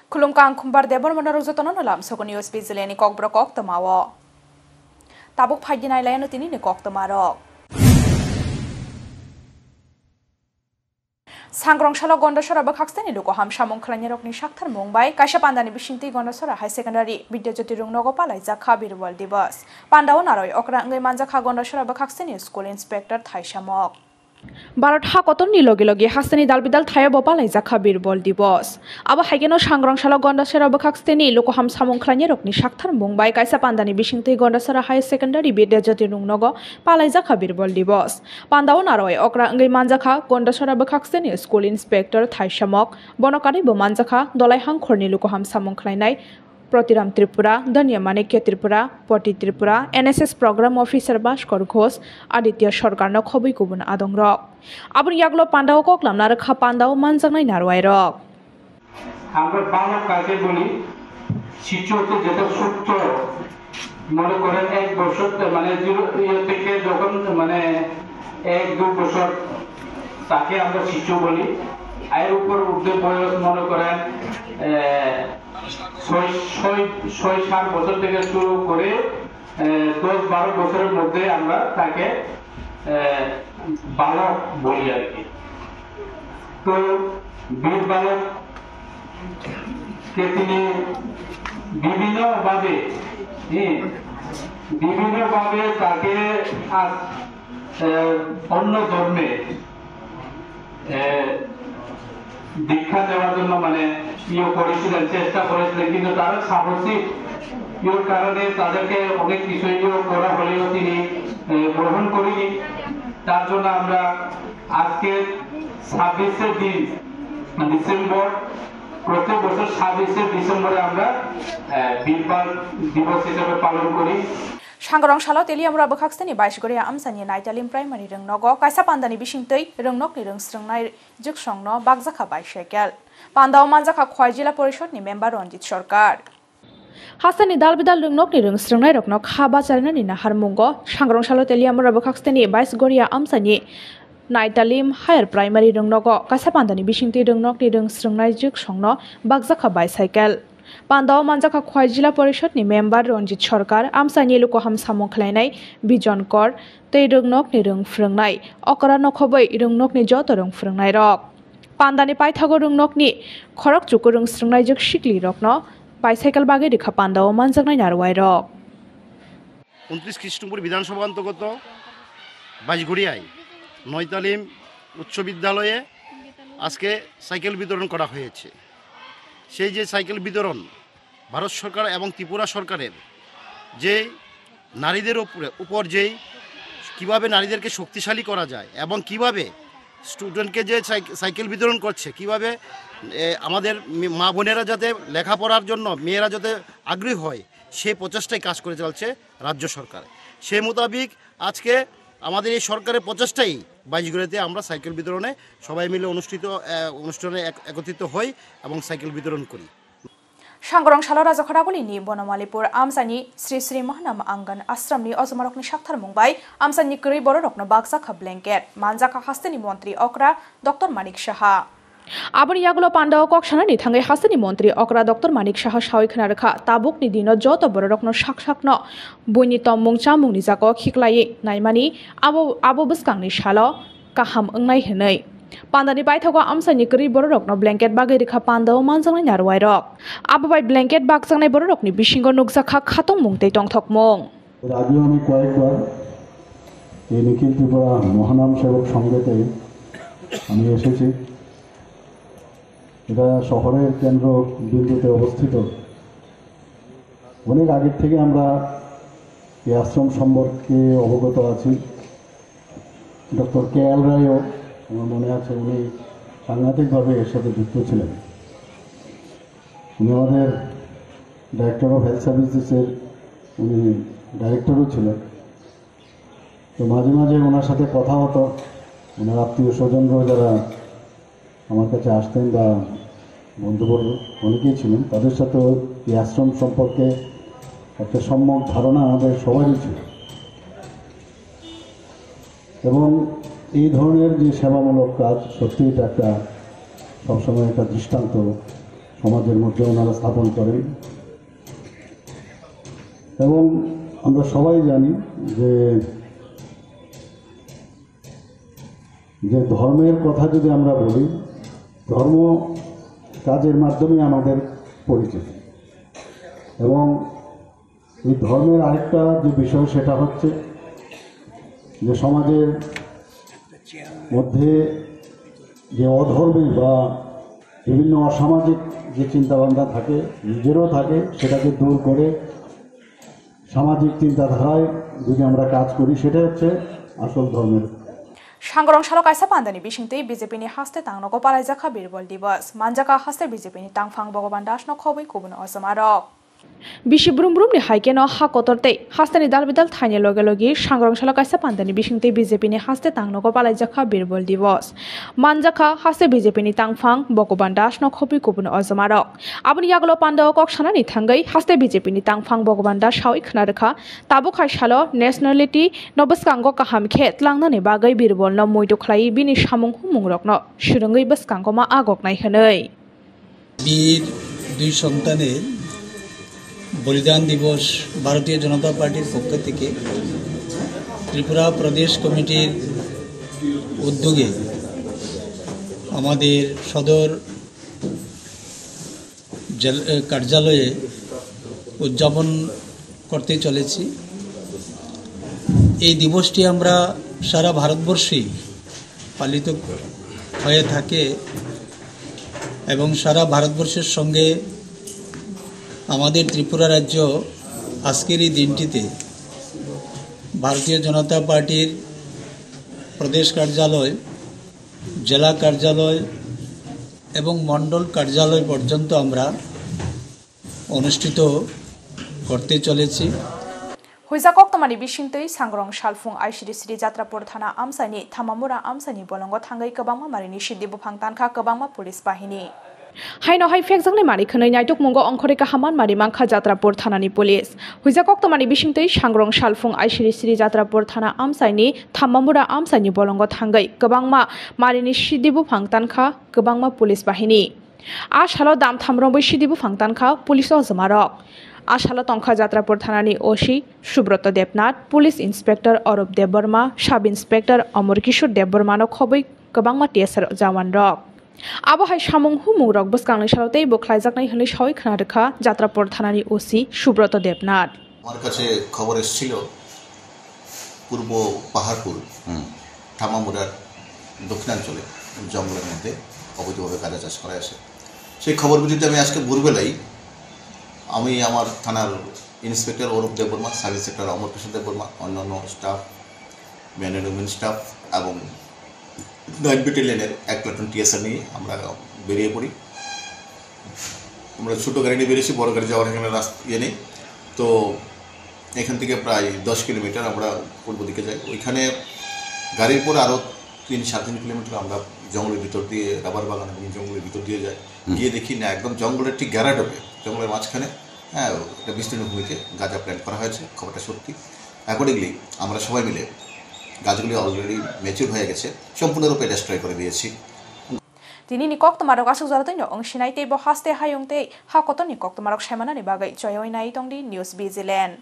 Kulungkang kumbar debor menaruk zotono nalam soko news bizileni kok brokok temawo. Tabuk phaidinai layano tini ni kok temarok. Sangrong shala gondosora bakhaksteni luko hamshamong khlanyarokni shakthar mungbai kaisa pandani bisingti gondosora high secondary Vidyajyoti rungnogo palai jakha birwal divas. Pandao naroi okra ngai manjakha gondosora bakhaksteni school inspector thaisamok. Barat hakotorni logi hasteni dalbidal thaya bopalai jakha birbol divos. Abo haigeno sangrong shala gondosora bakhaksteni luko hamshamong khlanyarokni shakthar mungbai kaisa pandani bisingti gondosora high secondary Vidyajyoti rungnogo palai jakha birbol divos. Pandao naroi okra ngai manjakha gondosora bakhaksteni school inspector thaisamok bonokari bo manjakha dolai hangkhorni luko hamshamong khlainai Protiram Tripura, Danya Manikya Tripura, Poti Tripura, NSS Program Officer Bhaskar Ghosh, Aditya Sarkarno khobui kubun adong rok. Abun yaglo pandao koklam narakha pandao manjangnai narwai rok. আমরা বাংলা কাকে বলি শিক্ষক যেটা সূত্র মনে করেন এক বছর মানে থেকে যখন মানে 1-2 বছর তাকে আমরা শিশু বলি এর উপর উর্ধে বয়স মনে করেন 6-7 বছর থেকে শুরু করে 10-12 বছরের মধ্যে আমরা তাকে বালক বলি আর কি তো বীর বালক কে তিনি বিভিন্নভাবে তাকে অন্য ধর্মে দীক্ষা দেওয়ার জন্য মানে করেছিলেন চেষ্টা করেছিলেন কিন্তু তারা সাহসিক কারণে তাদেরকে অনেক কিছু করা হলেও তিনি গ্রহণ করেনি তার জন্য আমরা আজকে 26 দিন ডিসেম্বর প্রত্যেক বছর 26 ডিসেম্বরে আমরা বীরবাল দিবস হিসেবে পালন করি Sangrong shala teliamra bakhaksteni 22 goria amsani naitalim primary rungnogo kaisa pandani bisingtei rungnokni rungsrungnai juksongno bagjakha baisekel pandao manjakha khwai jila porishod ni member Ranjit Sarkar Hasani dalbidal rungnokni rungsrungnai rokno khaba charnani nahar mungo Sangrong shala teliamra bakhaksteni 22 goria amsani Naitalim higher primary rungnogo kaisa pandani bisingtei rungnokni rungsrungnai juksongno bagjakha baisekel Pandao manjakha khwai jila porishod ni member Ranjit Sarkar amsani luko hamsamong khlainai Bijon Kor tei rungnok ni rungfrungnai okra nokhoboi rungnok ni joto rungfrungnai rok pandani paithago rungnok ni khorok chuku rungsrungnai juk sikli rokno bicycle bage rekha pandao manjaknai narwai rok 29 খ্রিস্টপুর বিধানসভা অন্তর্গত বাইশগড়িয়ায় নয়তালিম উচ্চ বিদ্যালয়ে আজকে cycle বিতরণ করা হয়েছে সেই যে সাইকেল বিতরণ ভারত সরকার এবং ত্রিপুরা সরকারের যে নারীদের উপর যেই কিভাবে নারীদেরকে শক্তিশালী করা যায় এবং কিভাবে স্টুডেন্টকে যে সাইকেল বিতরণ করছে কিভাবে আমাদের মা বোনেরা যাতে লেখাপড়ার জন্য মেয়েরা যাতে আগ্রহী হয় সেই প্রচেষ্টায় কাজ করে চলছে রাজ্য সরকার সেই মোতাবেক আজকে আমাদের এই সরকারের প্রচেষ্টাই বাইশগড়িয়াতে আমরা সাইকেল বিতরণে সবাই মিলে অনুষ্ঠানে একত্রিত হই এবং সাইকেল বিতরণ করি Sangrong shala rajakharagolini Bonomalipur amsani Sri Sri Mahanam Angan Ashramni Ojumarokni shakthar mungbai amsani kri bororokno bagjakha blanket manjakha hasteni montri okra Dr. Manik Saha Abon yagulo pandao koksanani thangai hasteni montri okra Dr. Manik Saha sawikhna rakha tabukni dino joto bororokno shaksakno buini tomung chamungni jako khiklai naimani abo buskangni shalo kaham ongnai henai Pandani baithago amsani kri bororokno blanket bagai rekha pandao manjangnai narwai rok abo bai blanket bagjangnai bororokni bisingo nukjakha khatong mungtei tongthokmung আগেও আমি কয়েকবার এই নিখিল ত্রিপুরা মহানাম সেবক সংঘতে আমি এসেছি এটা শহরের কেন্দ্র বিন্দুতে অবস্থিত অনেক আগে থেকে আমরা এই আশ্রম সম্পর্কে অবগত আছি ডক্টর কে.এল. রায়ও আমার মনে আছে উনি সাংঘাতিকভাবে এর সাথে যুক্ত ছিলেন উনি আমাদের ডাইরেক্টর অফ হেলথ সার্ভিসেসের উনি ডাইরেক্টরও ছিলেন তো মাঝে মাঝে ওনার সাথে কথা হতো ওনার আত্মীয় স্বজনরাও যারা আমার কাছে আসতেন বা বন্ধুবর্গ অনেকেই ছিলেন তাদের সাথেও এই আশ্রম সম্পর্কে একটা সম্যক ধারণা আমাদের সবারই ছিল এবং এই ধরনের যে সেবামূলক কাজ সত্যিই এটা একটা সবসময় একটা দৃষ্টান্ত সমাজের মধ্যে ওনারা স্থাপন করেন। এবং আমরা সবাই জানি যে ধর্মের কথা যদি আমরা বলি, ধর্ম কাজের মাধ্যমে আমাদের পরিচিত। এবং এই ধর্মের আরেকটা যে বিষয় সেটা হচ্ছে যে সমাজের মধ্যে যে অধর্মী বা বিভিন্ন অসামাজিক যে চিন্তাভাবনা থাকে, নিজেরও থাকে, সেটাকে দূর করে সামাজিক চিন্তাধারায় যদি আমরা কাজ করি, সেটা হচ্ছে আসল ধর্মের। सांग्रं सालो कायसा पान्दानि बिसिंतै बिजेपिनि हास्ते तांनोको पालाइजाखा बिरबल दिवस मानजाका हास्ते बिजेपिनि तांफां भगवान दासनो खबै कुबुन असमारक बिसि ब्रुमब्रुमनि हाइकेनो हाकोतरते हास्तेनि दालबिदाल थाइने लगे लगे सांग्रं सालो कायसा पान्दानि बिसिंतै बिजेपिनि हास्ते तांनोको पालाइजाखा बिरबल दिवस मानजाका हास्ते बिजेपिनि तांफां भगवान दासनो खबै कुबुन असमारक आबनि यागलो पान्दाव कक्सानानि थांगै हास्ते बिजेपिनि तांफां भगवान दास सावै खनारखा ताबो खायसालो नेशनेलिटी नबस्कांगो काहाम खेत लांनानै बागै बिरबल न मयदो खलाई बिनि सामुं हुमुंरकनो सुरुङै बस्कांगो मा आगकनाय हनै বীর দুই সন্তানের বলিদান দিবস ভারতীয় জনতা পার্টির পক্ষ থেকে ত্রিপুরা প্রদেশ কমিটির উদ্যোগে আমাদের সদর কার্যালয়ে উদযাপন করতে চলেছি। এই দিবসটি আমরা সারা ভারতবর্ষেই পালিত হয়ে থাকে এবং সারা ভারতবর্ষের সঙ্গে আমাদের ত্রিপুরা রাজ্য আজকের এই দিনটিতে ভারতীয় জনতা পার্টির প্রদেশ কার্যালয়, জেলা কার্যালয় এবং মণ্ডল কার্যালয় পর্যন্ত আমরা অনুষ্ঠিত করতে চলেছি। हुइजाकक तमानि बिसिंतै सांग्रं सालफुं आइसिरि सिरि जात्रापुर थाना आमसानि थामामुरा आमसानि बलंगो थांगै गोबांमा मारिनि सिद्धि बुफां तानखा गोबांमा पुलिस बाहिनी हाइनो हाइ फेकजोंनि मारिखनै नायटक मुंगो अंखरिका हामान मारि मांखा जात्रापुर थानानि पुलिस हुइजाकक तमानि बिसिंतै सांग्रं सालफुं आइसिरि सिरि जात्रापुर थाना आमसानि थामामुरा आमसानि बलंगो थांगै गोबांमा मारिनि सिद्धि बुफां तानखा गोबांमा पुलिस बाहिनी आसालो दाम थामरंबै सिद्धि बुफां तानखा पुलिस जमारक आसालो तंखा जात्रापुर थानानि ओसी सुब्रत देबनाथ, पुलिस इन्सपेक्टर अरूप देबबर्मा, सब इन्सपेक्टर अमर किशोर देबबर्मानो खबै गोबांमा टीएसआर जवान रक आबहाय सामुं हुमुंरक बसकांनि सालतै बोख्लायजाकनाय हनै सावै खोनादोखा जात्रापुर थानानि ओसी सुब्रत देबनाथ। আমার কাছে খবর এসেছিল পূর্ব পাহাড়পুর থামামুরার দক্ষিণাঞ্চলে জঙ্গলের মধ্যে অবৈধভাবে গাঁজা চাষ করা আছে। সেই খবর ভিত্তিতে আমি আজকে ভোরবেলাই আমি আমার থানার inspector Arup Debbarma, sub inspector Amar Kishore Debbarma, অন্যান্য staff, man and women staff এবং নাইট ব্যাটালিয়নের এক প্লাটুন টিএসআর নিয়ে আমরা বেরিয়ে পড়ি। আমরা ছোটো গাড়ি নিয়ে বেরিয়েছি, বড় গাড়ি যাওয়ার এখানে ইয়ে নেই। তো এখান থেকে প্রায় 10 কিলোমিটার আমরা পূর্ব দিকে যাই। ওইখানে গাড়ির পর আরও 3-3.5 কিলোমিটার আমরা জঙ্গলের ভিতর দিয়ে, রাবার বাগান এবং জঙ্গলের ভিতর দিয়ে যাই। গিয়ে দেখি না একদম জঙ্গলের ঠিক গ্যারাডোপে, জঙ্গলের মাঝখানে একটা বিস্তীর্ণ ভূমিতে গাঁজা প্ল্যান্ট করা হয়েছে। খবরটা সত্যি। অ্যাকর্ডিংলি আমরা সবাই মিলে গাছগুলি অলরেডি ম্যাচিউর হয়ে গেছে, সম্পূর্ণরূপে ডেস্ট্রয় করে দিয়েছি। তিনি নিকক তমারক আসুক জারতৈন अंसिनाइते बहास्ते हायुंते हाकतो निকক তমারক সেমানানি বাগै জয়ই নাই তংদি নিউজ ভিজিল্যান্ড।